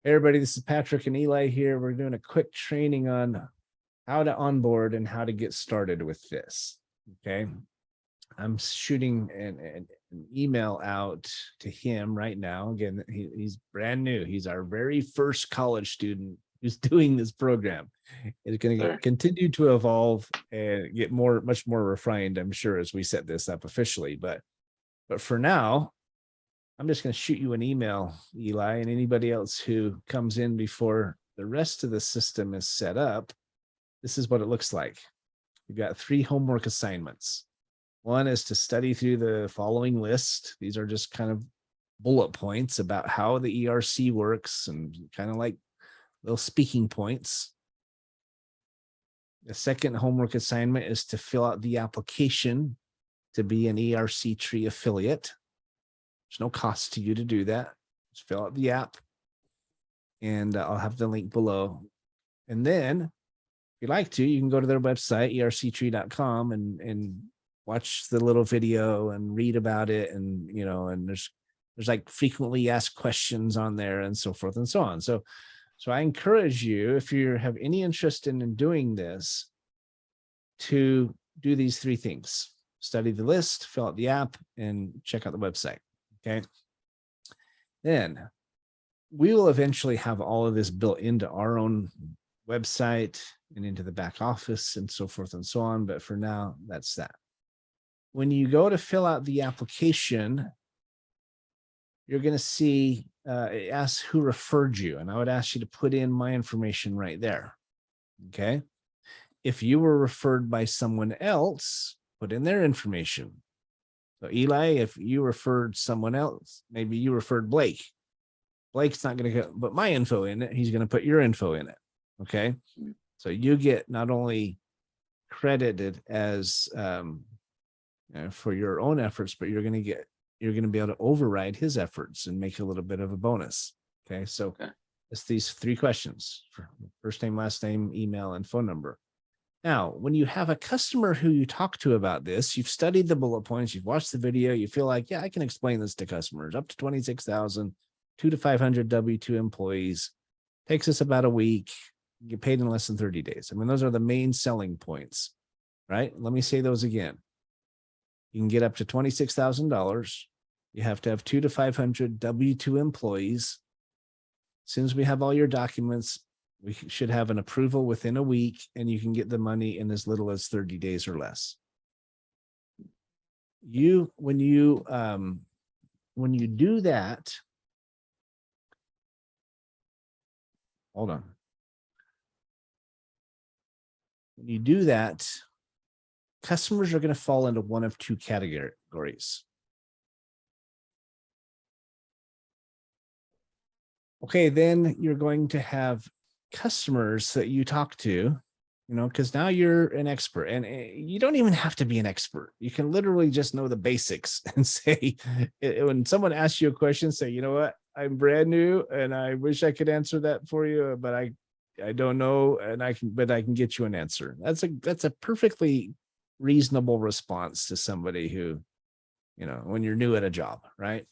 Hey everybody, this is Patrick and Eli here. We're doing a quick training on how to onboard and how to get started with this. Okay. I'm shooting an email out to him right now. Again, he's brand new. He's our very first college student who's doing this program. It's going to Sure. continue to evolve and get much more refined, I'm sure, as we set this up officially. But for now, I'm just going to shoot you an email, Eli, and anybody else who comes in before the rest of the system is set up. This is what it looks like. You've got 3 homework assignments. One is to study through the following list. These are just kind of bullet points about how the ERC works and kind of like little speaking points. The second homework assignment is to fill out the application to be an ERC tree affiliate. There's no cost to you to do that. Just fill out the app and I'll have the link below. And then if you'd like to, you can go to their website, erctree.com, and watch the little video and read about it. And, and there's like frequently asked questions on there and so forth and so on. So I encourage you, if you have any interest in doing this, to do these 3 things: study the list, fill out the app, and check out the website. Okay. Then we will eventually have all of this built into our own website and into the back office and so forth and so on. But for now, that's that. When you go to fill out the application, you're going to see it asks who referred you. And I would ask you to put in my information right there. Okay. If you were referred by someone else, put in their information. So Eli, if you referred someone else, maybe you referred Blake. Blake's not going to put my info in it. He's going to put your info in it. Okay. So you get not only credited as for your own efforts, but you're going to be able to override his efforts and make a little bit of a bonus. Okay. So it's these 3 questions: first name, last name, email, and phone number. Now, when you have a customer who you talk to about this, you've studied the bullet points, you've watched the video, you feel like, yeah, I can explain this to customers. Up to 26,000, 2 to 500 W2 employees. Takes us about a week. You get paid in less than 30 days. I mean, those are the main selling points, right? Let me say those again. You can get up to $26,000. You have to have 2 to 500 W2 employees. As soon as we have all your documents, we should have an approval within a week, and you can get the money in as little as 30 days or less. When you do that, hold on. When you do that, customers are going to fall into one of 2 categories. Okay, then you're going to have customers that you talk to, because now you're an expert, and you don't even have to be an expert. You can literally just know the basics and say, when someone asks you a question, say, you know what, I'm brand new and I wish I could answer that for you, but I don't know, and I can get you an answer. That's a perfectly reasonable response to somebody who, when you're new at a job, right?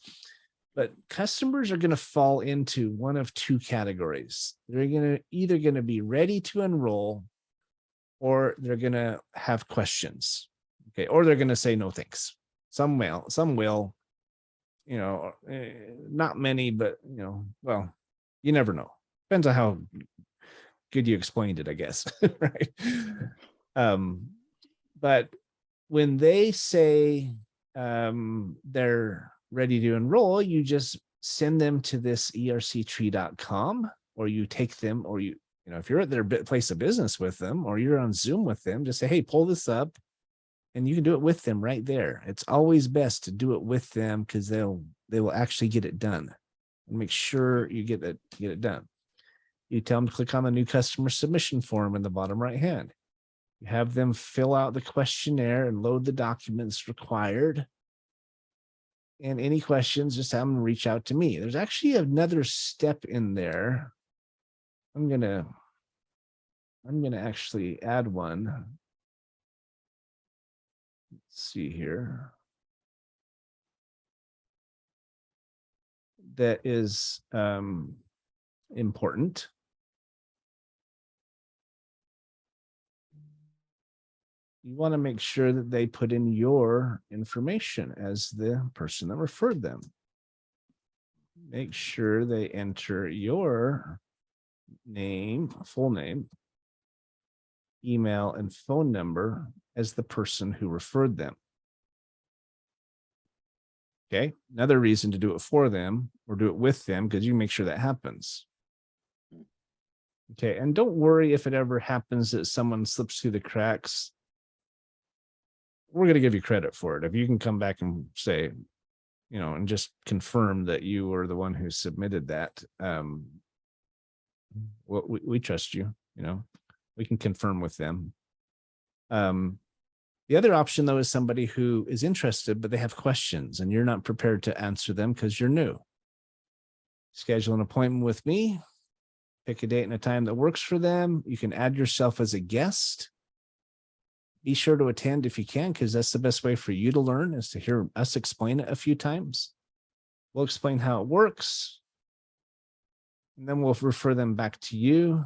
But customers are going to fall into one of 2 categories. They're either going to be ready to enroll, or they're going to have questions. Okay. Or they're going to say no thanks. Some will, not many, but well, you never know. Depends on how good you explained it, I guess. Right. But when they say they're ready to enroll, you just send them to this erctree.com, or you take them, or if you're at their place of business with them, or you're on Zoom with them, just say, hey, pull this up, and you can do it with them right there. It's always best to do it with them, because they will actually get it done, and make sure you get it done. You tell them to click on the new customer submission form in the bottom right hand. You have them fill out the questionnaire and load the documents required. And any questions, just have them reach out to me. There's actually another step in there. I'm gonna actually add one. Let's see here. That is important. You want to make sure that they put in your information as the person that referred them. Make sure they enter your name, full name, email, and phone number as the person who referred them. Okay, another reason to do it for them or do it with them, because you make sure that happens. Okay, and don't worry if it ever happens that someone slips through the cracks. We're going to give you credit for it. If you can come back and say, and just confirm that you were the one who submitted that, well, we trust you, we can confirm with them. The other option, though, is somebody who is interested, but they have questions and you're not prepared to answer them because you're new. Schedule an appointment with me, pick a date and a time that works for them. You can add yourself as a guest. Be sure to attend if you can, because that's the best way for you to learn, is to hear us explain it a few times. We'll explain how it works, and then we'll refer them back to you.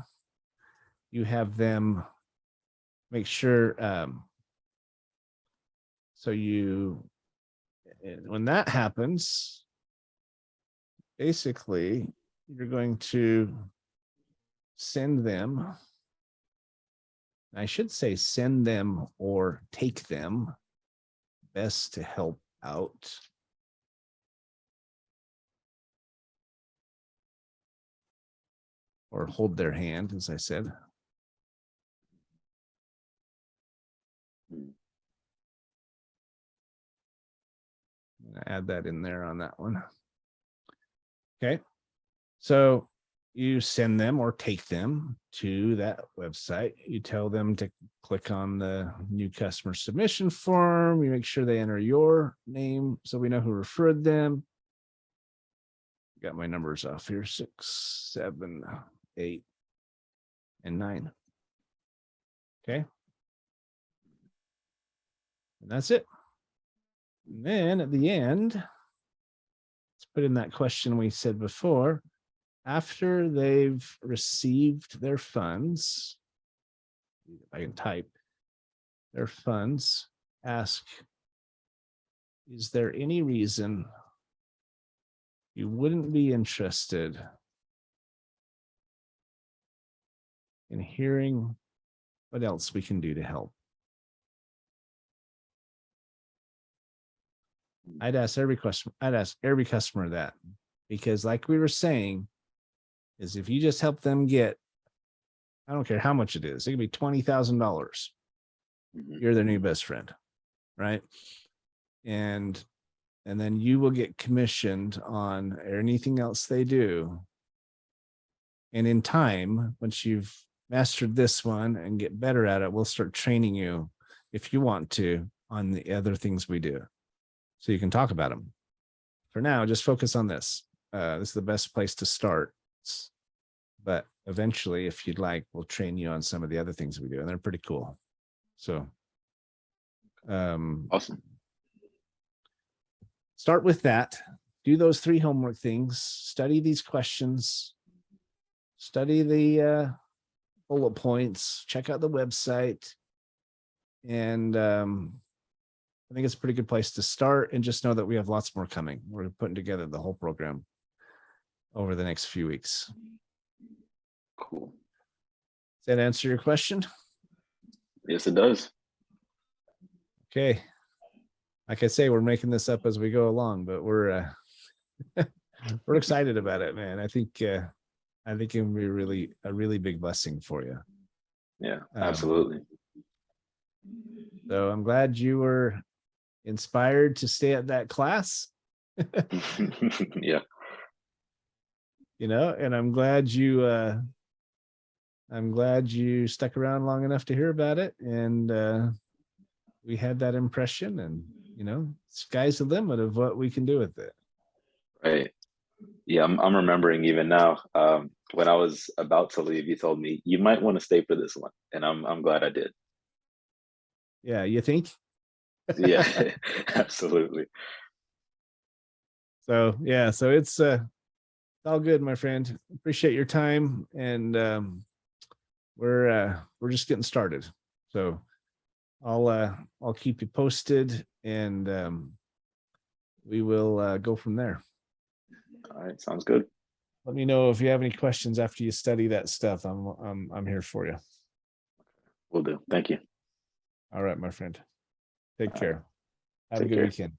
You have them make sure, when that happens, basically, you're going to send them. I should say send them or take them, best to help out. Or hold their hand, as I said. Add that in there on that one. Okay, so you send them or take them to that website. You tell them to click on the new customer submission form. You make sure they enter your name so we know who referred them. Got my numbers off here, 6, 7, 8, and 9. Okay. And that's it. And then at the end, let's put in that question we said before. After they've received their funds, I can type their funds, ask, is there any reason you wouldn't be interested in hearing what else we can do to help? I'd ask every customer that, because like we were saying, is if you just help them get, I don't care how much it is, it could be $20,000. You're their new best friend, right? And then you will get commissioned on anything else they do. And in time, once you've mastered this one and get better at it, we'll start training you, if you want to, on the other things we do, so you can talk about them. For now, just focus on this. This is the best place to start. But eventually, if you'd like, we'll train you on some of the other things we do, and they're pretty cool. So, awesome. Start with that. Do those 3 homework things. Study these questions. Study the bullet points. Check out the website. And I think it's a pretty good place to start. And just know that we have lots more coming. We're putting together the whole program over the next few weeks. Cool. Does that answer your question? Yes, it does. Okay. Like I say, we're making this up as we go along, but we're excited about it, man. I think it will be a really big blessing for you. Yeah, absolutely. So I'm glad you were inspired to stay at that class. Yeah. And I'm glad you stuck around long enough to hear about it. And we had that impression, and sky's the limit of what we can do with it. Right. Yeah, I'm remembering even now, when I was about to leave, you told me you might want to stay for this one, and I'm glad I did. Yeah, you think? Yeah, absolutely. So yeah, so it's all good, my friend. Appreciate your time, and we're just getting started. So I'll keep you posted, and we will go from there. All right, sounds good. Let me know if you have any questions after you study that stuff. I'm here for you. Will do. Thank you. All right, my friend. Take All right. care. Have a Take good care. weekend.